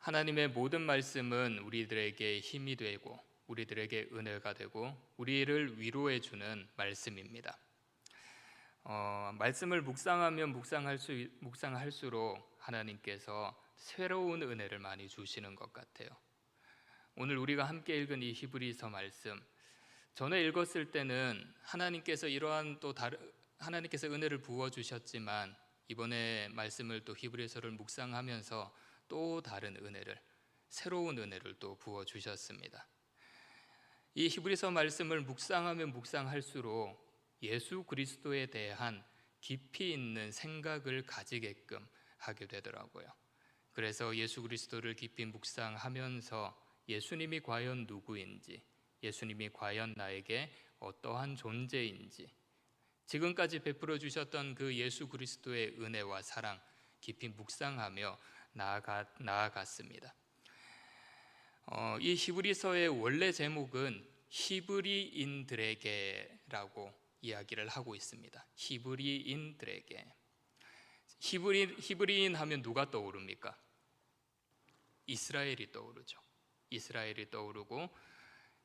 하나님의 모든 말씀은 우리들에게 힘이 되고 우리들에게 은혜가 되고 우리를 위로해 주는 말씀입니다. 말씀을 묵상하면 묵상할수록 하나님께서 새로운 은혜를 많이 주시는 것 같아요. 오늘 우리가 함께 읽은 이 히브리서 말씀, 전에 읽었을 때는 하나님께서 하나님께서 은혜를 부어 주셨지만 이번에 말씀을 또 히브리서를 묵상하면서 또 다른 은혜를, 새로운 은혜를 또 부어 주셨습니다. 이 히브리서 말씀을 묵상하면 묵상할수록 예수 그리스도에 대한 깊이 있는 생각을 가지게끔 하게 되더라고요. 그래서 예수 그리스도를 깊이 묵상하면서 예수님이 과연 누구인지, 예수님이 과연 나에게 어떠한 존재인지, 지금까지 베풀어 주셨던 그 예수 그리스도의 은혜와 사랑 깊이 묵상하며 나아갔습니다. 이 히브리서의 원래 제목은 히브리인들에게라고 이야기를 하고 있습니다. 히브리인들에게. 히브리인 하면 누가 떠오릅니까? 이스라엘이 떠오르죠. 이스라엘이 떠오르고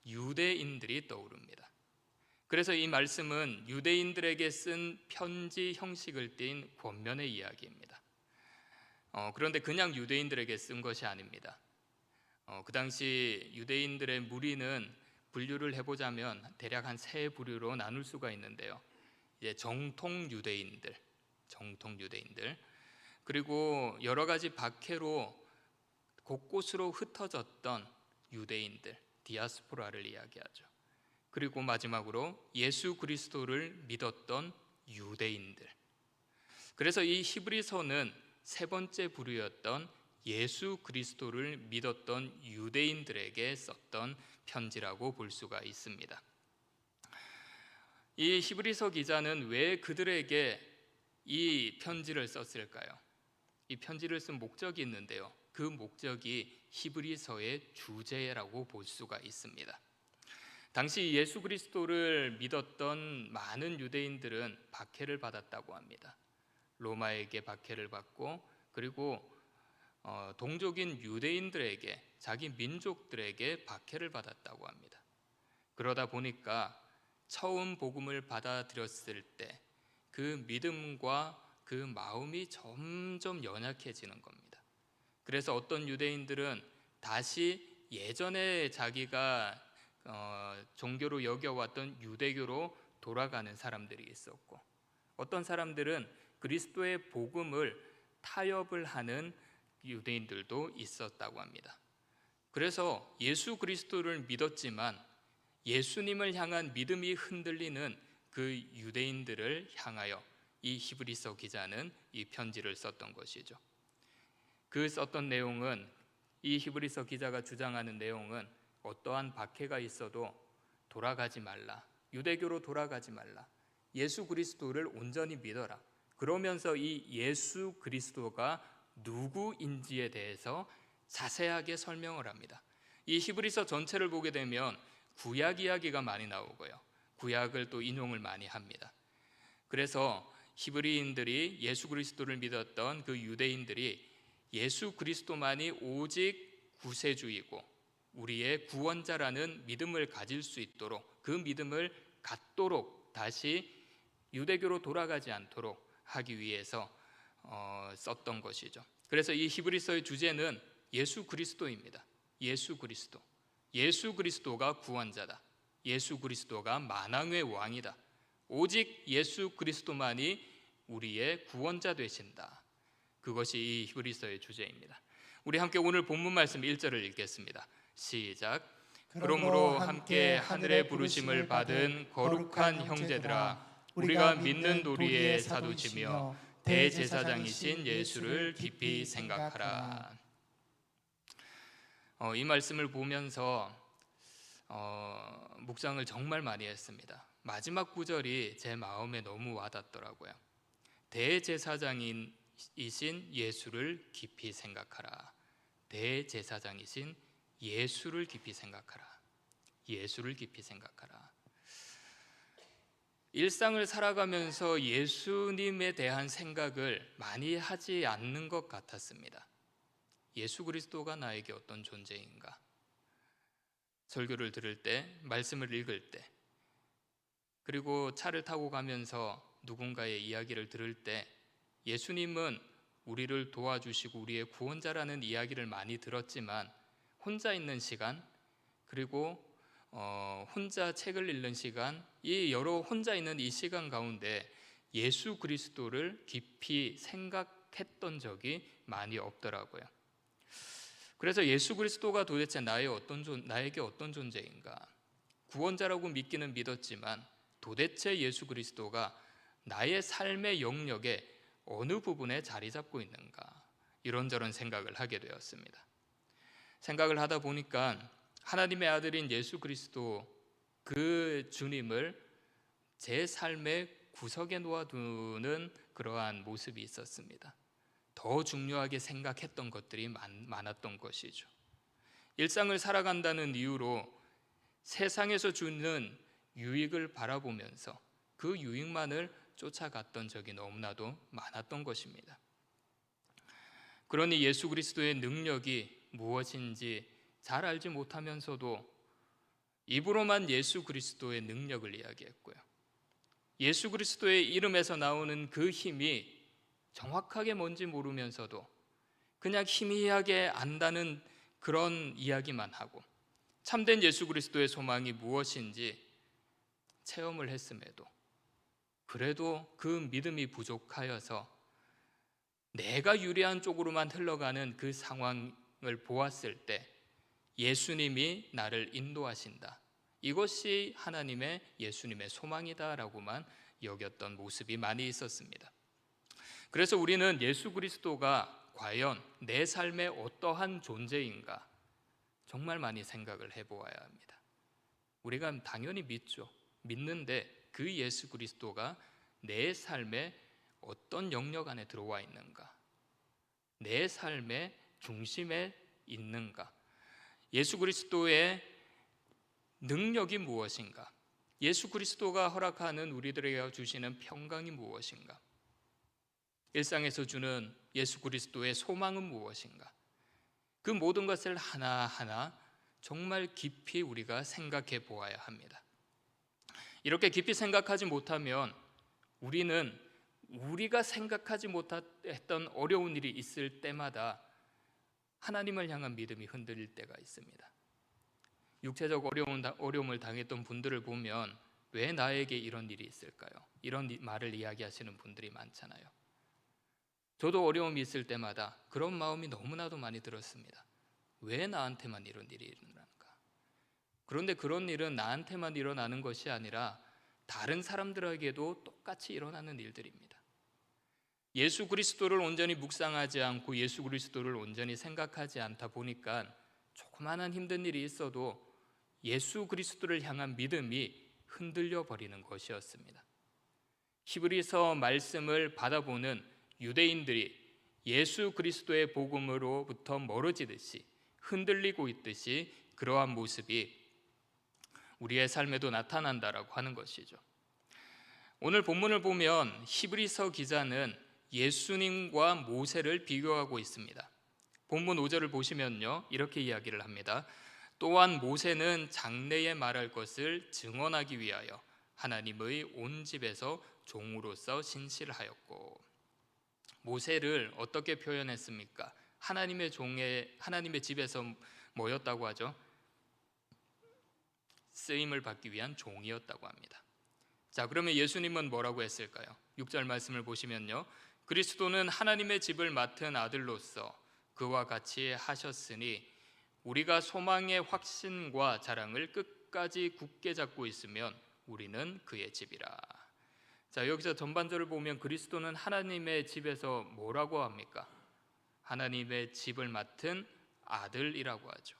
유대인들이 떠오릅니다. 그래서 이 말씀은 유대인들에게 쓴 편지 형식을 띤 권면의 이야기입니다. 그런데 그냥 유대인들에게 쓴 것이 아닙니다. 그 당시 유대인들의 무리는 분류를 해보자면 대략 한 세 부류로 나눌 수가 있는데요. 이제 정통 유대인들, 그리고 여러 가지 박해로 곳곳으로 흩어졌던 유대인들, 디아스포라를 이야기하죠. 그리고 마지막으로 예수 그리스도를 믿었던 유대인들. 그래서 이 히브리서는 세 번째 부류였던 예수 그리스도를 믿었던 유대인들에게 썼던 편지라고 볼 수가 있습니다. 이 히브리서 기자는 왜 그들에게 이 편지를 썼을까요? 이 편지를 쓴 목적이 있는데요. 그 목적이 히브리서의 주제라고 볼 수가 있습니다. 당시 예수 그리스도를 믿었던 많은 유대인들은 박해를 받았다고 합니다. 로마에게 박해를 받고, 그리고 동족인 유대인들에게, 자기 민족들에게 박해를 받았다고 합니다. 그러다 보니까 처음 복음을 받아들였을 때 그 믿음과 그 마음이 점점 연약해지는 겁니다. 그래서 어떤 유대인들은 다시 예전에 자기가 종교로 여겨왔던 유대교로 돌아가는 사람들이 있었고, 어떤 사람들은 그리스도의 복음을 타협을 하는 유대인들도 있었다고 합니다. 그래서 예수 그리스도를 믿었지만 예수님을 향한 믿음이 흔들리는 그 유대인들을 향하여 이 히브리서 기자는 이 편지를 썼던 것이죠. 그 썼던 내용은, 이 히브리서 기자가 주장하는 내용은 어떠한 박해가 있어도 돌아가지 말라, 유대교로 돌아가지 말라, 예수 그리스도를 온전히 믿어라. 그러면서 이 예수 그리스도가 누구인지에 대해서 자세하게 설명을 합니다. 이 히브리서 전체를 보게 되면 구약 이야기가 많이 나오고요, 구약을 또 인용을 많이 합니다. 그래서 히브리인들이, 예수 그리스도를 믿었던 그 유대인들이 예수 그리스도만이 오직 구세주이고 우리의 구원자라는 믿음을 가질 수 있도록, 그 믿음을 갖도록 다시 유대교로 돌아가지 않도록 하기 위해서 썼던 것이죠. 그래서 이 히브리서의 주제는 예수 그리스도입니다. 예수 그리스도. 예수 그리스도가 구원자다. 예수 그리스도가 만왕의 왕이다. 오직 예수 그리스도만이 우리의 구원자 되신다. 그것이 이 히브리서의 주제입니다. 우리 함께 오늘 본문 말씀 1절을 읽겠습니다. 시작. 그러므로 함께 하늘의 부르심을 받은 거룩한 형제들아, 우리가 믿는 도리에 사도치며 대제사장이신 예수를 깊이 생각하라. 이 말씀을 보면서 묵상을 정말 많이 했습니다. 마지막 구절이 제 마음에 너무 와닿더라고요. 대제사장이신 예수를 깊이 생각하라. 대제사장이신 예수를 깊이 생각하라. 예수를 깊이 생각하라. 일상을 살아가면서 예수님에 대한 생각을 많이 하지 않는 것 같았습니다. 예수 그리스도가 나에게 어떤 존재인가? 설교를 들을 때, 말씀을 읽을 때, 그리고 차를 타고 가면서 누군가의 이야기를 들을 때 예수님은 우리를 도와주시고 우리의 구원자라는 이야기를 많이 들었지만 혼자 있는 시간, 그리고 혼자 책을 읽는 시간, 이 여러 혼자 있는 이 시간 가운데 예수 그리스도를 깊이 생각했던 적이 많이 없더라고요. 그래서 예수 그리스도가 도대체 나에게 어떤 존재인가? 구원자라고 믿기는 믿었지만 도대체 예수 그리스도가 나의 삶의 영역에 어느 부분에 자리 잡고 있는가? 이런저런 생각을 하게 되었습니다. 생각을 하다 보니까 하나님의 아들인 예수 그리스도, 그 주님을 제 삶의 구석에 놓아두는 그러한 모습이 있었습니다. 더 중요하게 생각했던 것들이 많았던 것이죠. 일상을 살아간다는 이유로 세상에서 주는 유익을 바라보면서 그 유익만을 쫓아갔던 적이 너무나도 많았던 것입니다. 그러니 예수 그리스도의 능력이 무엇인지 잘 알지 못하면서도 입으로만 예수 그리스도의 능력을 이야기했고요. 예수 그리스도의 이름에서 나오는 그 힘이 정확하게 뭔지 모르면서도 그냥 희미하게 안다는 그런 이야기만 하고 참된 예수 그리스도의 소망이 무엇인지 체험을 했음에도 그래도 그 믿음이 부족하여서 내가 유리한 쪽으로만 흘러가는 그 상황을 보았을 때 예수님이 나를 인도하신다, 이것이 하나님의 예수님의 소망이다라고만 여겼던 모습이 많이 있었습니다. 그래서 우리는 예수 그리스도가 과연 내 삶의 어떠한 존재인가 정말 많이 생각을 해보아야 합니다. 우리가 당연히 믿는데 그 예수 그리스도가 내 삶의 어떤 영역 안에 들어와 있는가, 내 삶의 중심에 있는가, 예수 그리스도의 능력이 무엇인가, 예수 그리스도가 허락하는 우리들에게 주시는 평강이 무엇인가, 일상에서 주는 예수 그리스도의 소망은 무엇인가, 그 모든 것을 하나하나 정말 깊이 우리가 생각해 보아야 합니다. 이렇게 깊이 생각하지 못하면 우리는 우리가 생각하지 못했던 어려운 일이 있을 때마다 하나님을 향한 믿음이 흔들릴 때가 있습니다. 육체적 어려움을 당했던 분들을 보면 왜 나에게 이런 일이 있을까요? 이런 말을 이야기하시는 분들이 많잖아요. 저도 어려움이 있을 때마다 그런 마음이 너무나도 많이 들었습니다. 왜 나한테만 이런 일이 일어나는가? 그런데 그런 일은 나한테만 일어나는 것이 아니라 다른 사람들에게도 똑같이 일어나는 일들입니다. 예수 그리스도를 온전히 묵상하지 않고 예수 그리스도를 온전히 생각하지 않다 보니까 조그마한 힘든 일이 있어도 예수 그리스도를 향한 믿음이 흔들려 버리는 것이었습니다. 히브리서 말씀을 받아보는 유대인들이 예수 그리스도의 복음으로부터 멀어지듯이 흔들리고 있듯이 그러한 모습이 우리의 삶에도 나타난다라고 하는 것이죠. 오늘 본문을 보면 히브리서 기자는 예수님과 모세를 비교하고 있습니다. 본문 5절을 보시면요, 이렇게 이야기를 합니다. 또한 모세는 장래에 말할 것을 증언하기 위하여 하나님의 온 집에서 종으로서 신실하였고, 모세를 어떻게 표현했습니까? 하나님의 집에서 뭐였다고 하죠? 쓰임을 받기 위한 종이었다고 합니다. 자, 그러면 예수님은 뭐라고 했을까요? 6절 말씀을 보시면요, 그리스도는 하나님의 집을 맡은 아들로서 그와 같이 하셨으니 우리가 소망의 확신과 자랑을 끝까지 굳게 잡고 있으면 우리는 그의 집이라. 자, 여기서 전반절을 보면 그리스도는 하나님의 집에서 뭐라고 합니까? 하나님의 집을 맡은 아들이라고 하죠.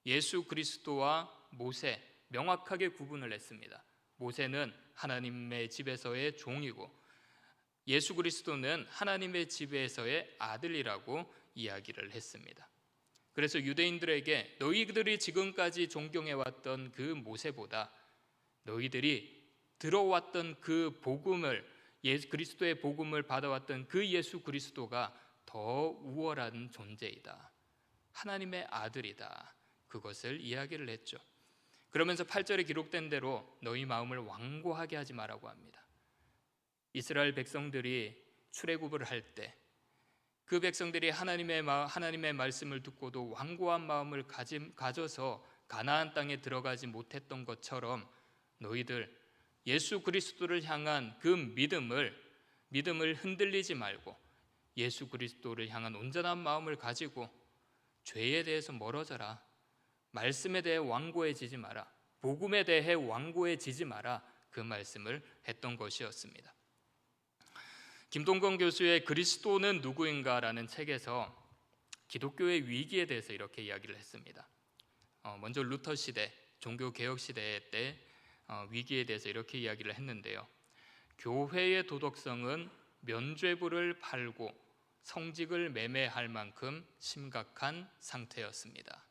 예수 그리스도와 모세 명확하게 구분을 했습니다. 모세는 하나님의 집에서의 종이고 예수 그리스도는 하나님의 집에서의 아들이라고 이야기를 했습니다. 그래서 유대인들에게 너희들이 지금까지 존경해왔던 그 모세보다 너희들이 들어왔던 그 복음을, 그리스도의 복음을 받아왔던 그 예수 그리스도가 더 우월한 존재이다. 하나님의 아들이다. 그것을 이야기를 했죠. 그러면서 8절에 기록된 대로 너희 마음을 완고하게 하지 말라고 합니다. 이스라엘 백성들이 출애굽을 할 때 그 백성들이 하나님의 말씀을 듣고도 완고한 마음을 가져서 가나안 땅에 들어가지 못했던 것처럼 너희들 예수 그리스도를 향한 그 믿음을 흔들리지 말고 예수 그리스도를 향한 온전한 마음을 가지고 죄에 대해서 멀어져라. 말씀에 대해 완고해지지 마라. 복음에 대해 완고해지지 마라. 그 말씀을 했던 것이었습니다. 김동건 교수의 그리스도는 누구인가라는 책에서 기독교의 위기에 대해서 이렇게 이야기를 했습니다. 먼저 루터 시대, 종교개혁 시대 때 위기에 대해서 이렇게 이야기를 했는데요. 교회의 도덕성은 면죄부를 팔고 성직을 매매할 만큼 심각한 상태였습니다.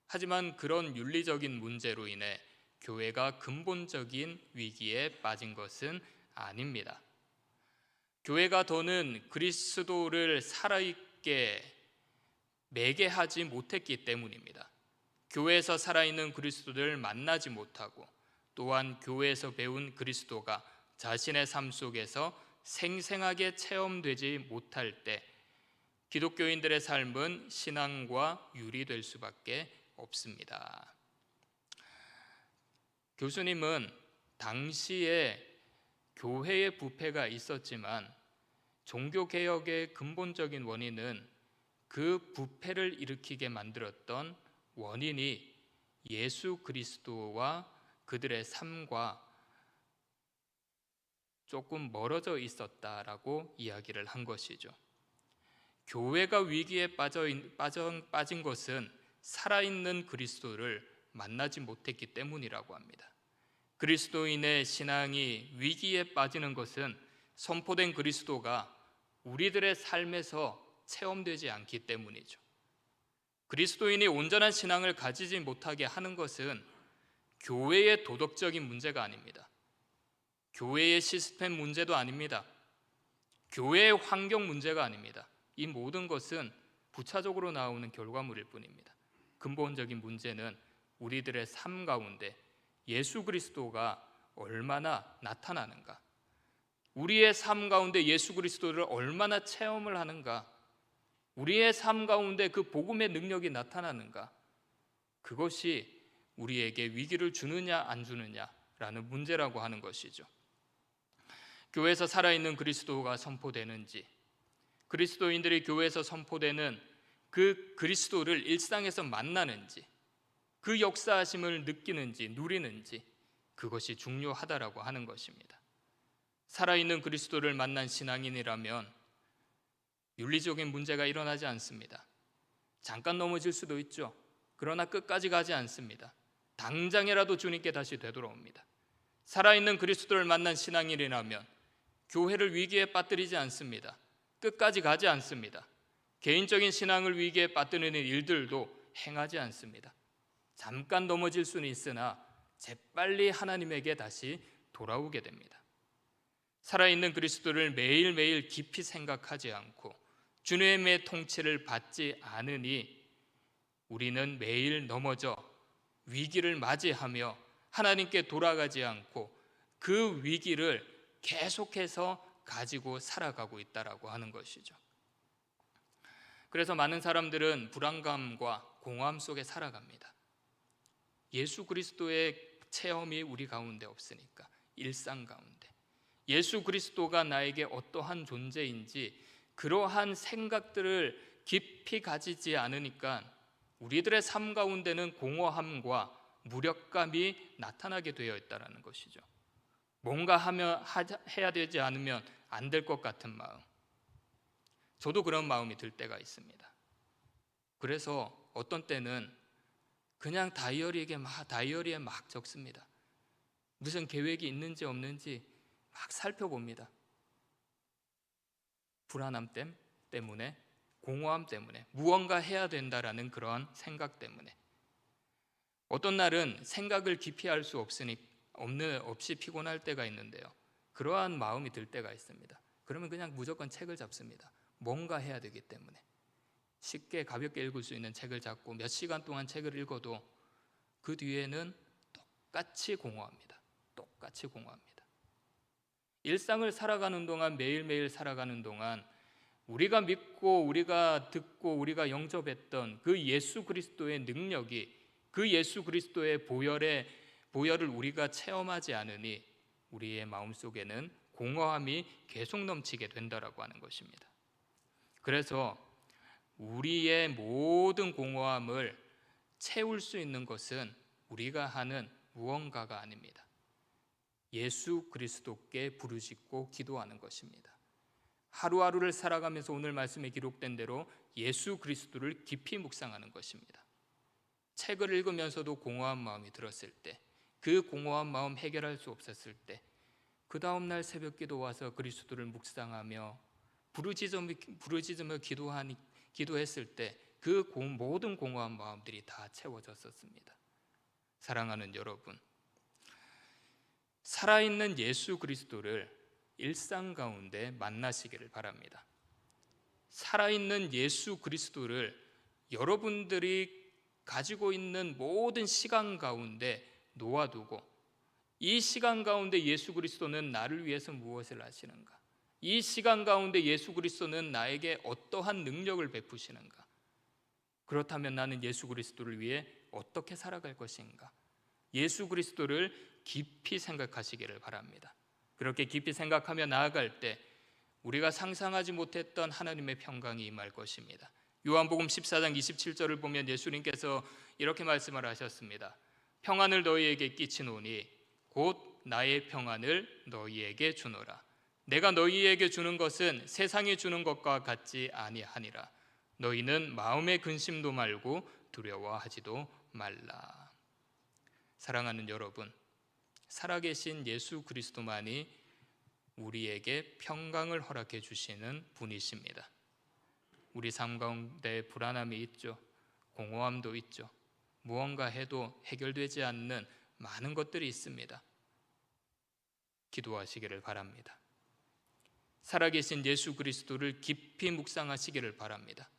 하지만 그런 윤리적인 문제로 인해 교회가 근본적인 위기에 빠진 것은 아닙니다. 교회가 더는 그리스도를 살아있게 매개하지 못했기 때문입니다. 교회에서 살아있는 그리스도를 만나지 못하고 또한 교회에서 배운 그리스도가 자신의 삶 속에서 생생하게 체험되지 못할 때 기독교인들의 삶은 신앙과 유리될 수밖에 없습니다. 교수님은 당시에 교회의 부패가 있었지만 종교개혁의 근본적인 원인은 그 부패를 일으키게 만들었던 원인이 예수 그리스도와 그들의 삶과 조금 멀어져 있었다라고 이야기를 한 것이죠. 교회가 위기에 빠진 것은 살아있는 그리스도를 만나지 못했기 때문이라고 합니다. 그리스도인의 신앙이 위기에 빠지는 것은 선포된 그리스도가 우리들의 삶에서 체험되지 않기 때문이죠. 그리스도인이 온전한 신앙을 가지지 못하게 하는 것은 교회의 도덕적인 문제가 아닙니다. 교회의 시스템 문제도 아닙니다. 교회의 환경 문제가 아닙니다. 이 모든 것은 부차적으로 나오는 결과물일 뿐입니다. 근본적인 문제는 우리들의 삶 가운데 예수 그리스도가 얼마나 나타나는가, 우리의 삶 가운데 예수 그리스도를 얼마나 체험을 하는가, 우리의 삶 가운데 그 복음의 능력이 나타나는가, 그것이 우리에게 위기를 주느냐 안 주느냐라는 문제라고 하는 것이죠. 교회에서 살아있는 그리스도가 선포되는지, 그리스도인들이 교회에서 선포되는 그 그리스도를 일상에서 만나는지, 그 역사하심을 느끼는지 누리는지, 그것이 중요하다라고 하는 것입니다. 살아있는 그리스도를 만난 신앙인이라면 윤리적인 문제가 일어나지 않습니다. 잠깐 넘어질 수도 있죠. 그러나 끝까지 가지 않습니다. 당장이라도 주님께 다시 되돌아옵니다. 살아있는 그리스도를 만난 신앙인이라면 교회를 위기에 빠뜨리지 않습니다. 끝까지 가지 않습니다. 개인적인 신앙을 위기에 빠뜨리는 일들도 행하지 않습니다. 잠깐 넘어질 수는 있으나 재빨리 하나님에게 다시 돌아오게 됩니다. 살아있는 그리스도를 매일매일 깊이 생각하지 않고 주님의 통치를 받지 않으니 우리는 매일 넘어져 위기를 맞이하며 하나님께 돌아가지 않고 그 위기를 계속해서 가지고 살아가고 있다라고 하는 것이죠. 그래서 많은 사람들은 불안감과 공허함 속에 살아갑니다. 예수 그리스도의 체험이 우리 가운데 없으니까, 일상 가운데 예수 그리스도가 나에게 어떠한 존재인지 그러한 생각들을 깊이 가지지 않으니까 우리들의 삶 가운데는 공허함과 무력감이 나타나게 되어 있다는 것이죠. 뭔가 해야 되지 않으면 안 될 것 같은 마음, 저도 그런 마음이 들 때가 있습니다. 그래서 어떤 때는 그냥 다이어리에 막 적습니다. 무슨 계획이 있는지 없는지 막 살펴봅니다. 불안함 때문에, 공허함 때문에, 무언가 해야 된다라는 그런 생각 때문에. 어떤 날은 생각을 깊이 할 수 없이 피곤할 때가 있는데요. 그러한 마음이 들 때가 있습니다. 그러면 그냥 무조건 책을 잡습니다. 뭔가 해야 되기 때문에 쉽게 가볍게 읽을 수 있는 책을 잡고 몇 시간 동안 책을 읽어도 그 뒤에는 똑같이 공허합니다. 똑같이 공허합니다. 일상을 살아가는 동안, 매일매일 살아가는 동안 우리가 믿고 우리가 듣고 우리가 영접했던 그 예수 그리스도의 능력이, 그 예수 그리스도의 보혈을 우리가 체험하지 않으니 우리의 마음속에는 공허함이 계속 넘치게 된다라고 하는 것입니다. 그래서 우리의 모든 공허함을 채울 수 있는 것은 우리가 하는 무언가가 아닙니다. 예수 그리스도께 부르짖고 기도하는 것입니다. 하루하루를 살아가면서 오늘 말씀에 기록된 대로 예수 그리스도를 깊이 묵상하는 것입니다. 책을 읽으면서도 공허한 마음이 들었을 때, 그 공허한 마음 해결할 수 없었을 때, 그 다음날 새벽 기도 와서 그리스도를 묵상하며 부르짖으며 기도했을 때 그 모든 공허한 마음들이 다 채워졌었습니다. 사랑하는 여러분, 살아있는 예수 그리스도를 일상 가운데 만나시기를 바랍니다. 살아있는 예수 그리스도를 여러분들이 가지고 있는 모든 시간 가운데 놓아두고, 이 시간 가운데 예수 그리스도는 나를 위해서 무엇을 하시는가? 이 시간 가운데 예수 그리스도는 나에게 어떠한 능력을 베푸시는가? 그렇다면 나는 예수 그리스도를 위해 어떻게 살아갈 것인가? 예수 그리스도를 깊이 생각하시기를 바랍니다. 그렇게 깊이 생각하며 나아갈 때 우리가 상상하지 못했던 하나님의 평강이 임할 것입니다. 요한복음 14장 27절을 보면 예수님께서 이렇게 말씀을 하셨습니다. 평안을 너희에게 끼치노니 곧 나의 평안을 너희에게 주노라. 내가 너희에게 주는 것은 세상이 주는 것과 같지 아니하니라. 너희는 마음의 근심도 말고 두려워하지도 말라. 사랑하는 여러분, 살아계신 예수 그리스도만이 우리에게 평강을 허락해 주시는 분이십니다. 우리 삶 가운데 불안함이 있죠. 공허함도 있죠. 무언가 해도 해결되지 않는 많은 것들이 있습니다. 기도하시기를 바랍니다. 살아계신 예수 그리스도를 깊이 묵상하시기를 바랍니다.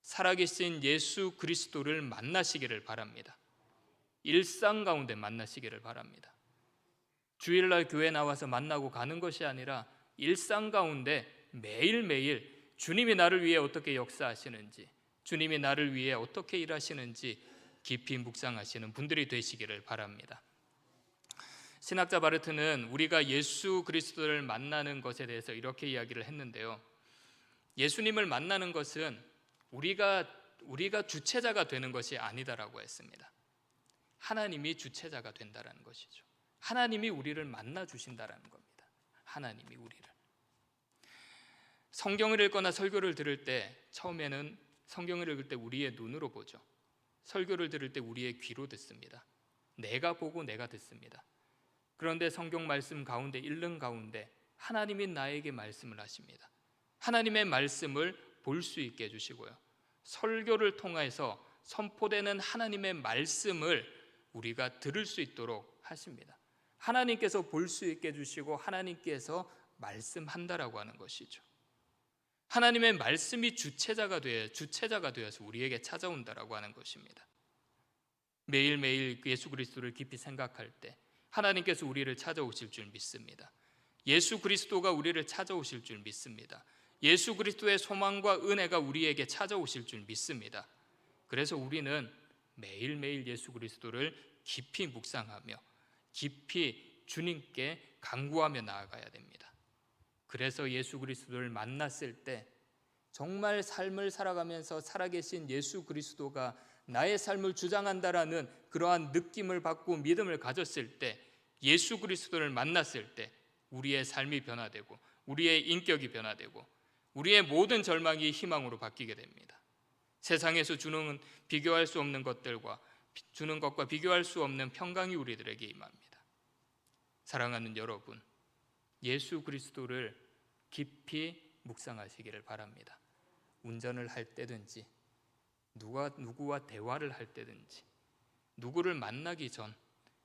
살아계신 예수 그리스도를 만나시기를 바랍니다. 일상 가운데 만나시기를 바랍니다. 주일날 교회 나와서 만나고 가는 것이 아니라 일상 가운데 매일매일 주님이 나를 위해 어떻게 역사하시는지, 주님이 나를 위해 어떻게 일하시는지 깊이 묵상하시는 분들이 되시기를 바랍니다. 신학자 바르트는 우리가 예수 그리스도를 만나는 것에 대해서 이렇게 이야기를 했는데요. 예수님을 만나는 것은 우리가 주체자가 되는 것이 아니다라고 했습니다. 하나님이 주체자가 된다라는 것이죠. 하나님이 우리를 만나 주신다라는 겁니다. 하나님이 우리를. 성경을 읽거나 설교를 들을 때 처음에는 성경을 읽을 때 우리의 눈으로 보죠. 설교를 들을 때 우리의 귀로 듣습니다. 내가 보고 내가 듣습니다. 그런데 성경 말씀 가운데 읽는 가운데 하나님이 나에게 말씀을 하십니다. 하나님의 말씀을 볼 수 있게 해주시고요. 설교를 통해서 선포되는 하나님의 말씀을 우리가 들을 수 있도록 하십니다. 하나님께서 볼 수 있게 해주시고 하나님께서 말씀한다라고 하는 것이죠. 하나님의 말씀이 주체자가 되어서 우리에게 찾아온다라고 하는 것입니다. 매일매일 예수 그리스도를 깊이 생각할 때 하나님께서 우리를 찾아오실 줄 믿습니다. 예수 그리스도가 우리를 찾아오실 줄 믿습니다. 예수 그리스도의 소망과 은혜가 우리에게 찾아오실 줄 믿습니다. 그래서 우리는 매일매일 예수 그리스도를 깊이 묵상하며 깊이 주님께 간구하며 나아가야 됩니다. 그래서 예수 그리스도를 만났을 때 정말 삶을 살아가면서 살아계신 예수 그리스도가 나의 삶을 주장한다라는 그러한 느낌을 받고 믿음을 가졌을 때, 예수 그리스도를 만났을 때 우리의 삶이 변화되고 우리의 인격이 변화되고 우리의 모든 절망이 희망으로 바뀌게 됩니다. 세상에서 주는 비교할 수 없는 것들과 주는 것과 비교할 수 없는 평강이 우리들에게 임합니다. 사랑하는 여러분, 예수 그리스도를 깊이 묵상하시기를 바랍니다. 운전을 할 때든지 누구와 대화를 할 때든지 누구를 만나기 전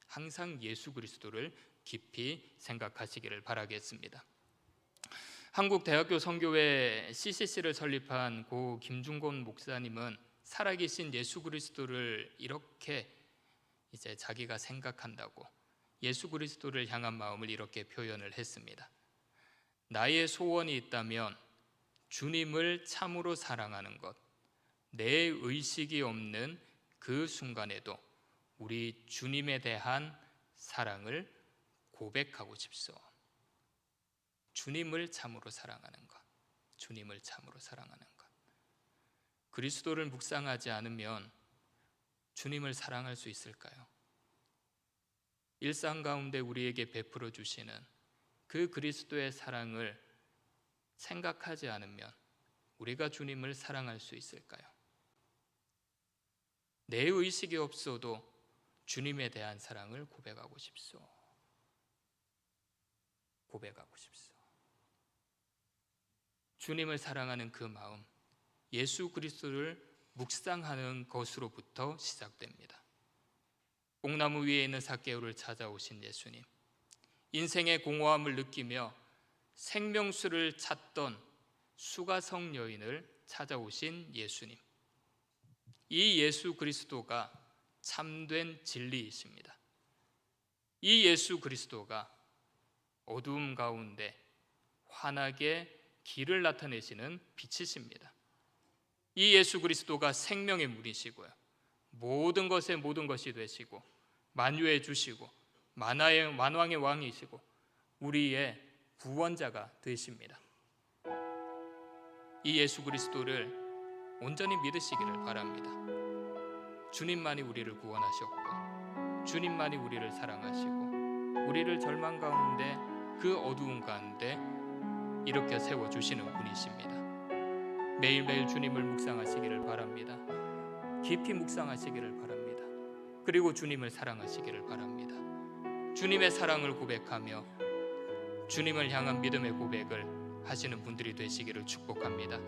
항상 예수 그리스도를 깊이 생각하시기를 바라겠습니다. 한국 대학교 선교회 CCC를 설립한 고 김중곤 목사님은 살아계신 예수 그리스도를 이렇게 이제 자기가 생각한다고 예수 그리스도를 향한 마음을 이렇게 표현을 했습니다. 나의 소원이 있다면 주님을 참으로 사랑하는 것, 내 의식이 없는 그 순간에도 우리 주님에 대한 사랑을 고백하고 싶소. 주님을 참으로 사랑하는 것, 주님을 참으로 사랑하는 것. 그리스도를 묵상하지 않으면 주님을 사랑할 수 있을까요? 일상 가운데 우리에게 베풀어 주시는 그 그리스도의 사랑을 생각하지 않으면 우리가 주님을 사랑할 수 있을까요? 내 의식이 없어도 주님에 대한 사랑을 고백하고 싶소. 고백하고 싶소. 주님을 사랑하는 그 마음, 예수 그리스도를 묵상하는 것으로부터 시작됩니다. 뽕나무 위에 있는 삭개오를 찾아오신 예수님, 인생의 공허함을 느끼며 생명수를 찾던 수가성 여인을 찾아오신 예수님, 이 예수 그리스도가 참된 진리이십니다. 이 예수 그리스도가 어두움 가운데 환하게 길을 나타내시는 빛이십니다. 이 예수 그리스도가 생명의 물이시고요, 모든 것의 모든 것이 되시고 만유해 주시고 만왕의 왕이시고 우리의 구원자가 되십니다. 이 예수 그리스도를 온전히 믿으시기를 바랍니다. 주님만이 우리를 구원하셨고 주님만이 우리를 사랑하시고 우리를 절망 가운데 그 어두운 가운데 일으켜 세워주시는 분이십니다. 매일매일 주님을 묵상하시기를 바랍니다. 깊이 묵상하시기를 바랍니다. 그리고 주님을 사랑하시기를 바랍니다. 주님의 사랑을 고백하며 주님을 향한 믿음의 고백을 하시는 분들이 되시기를 축복합니다.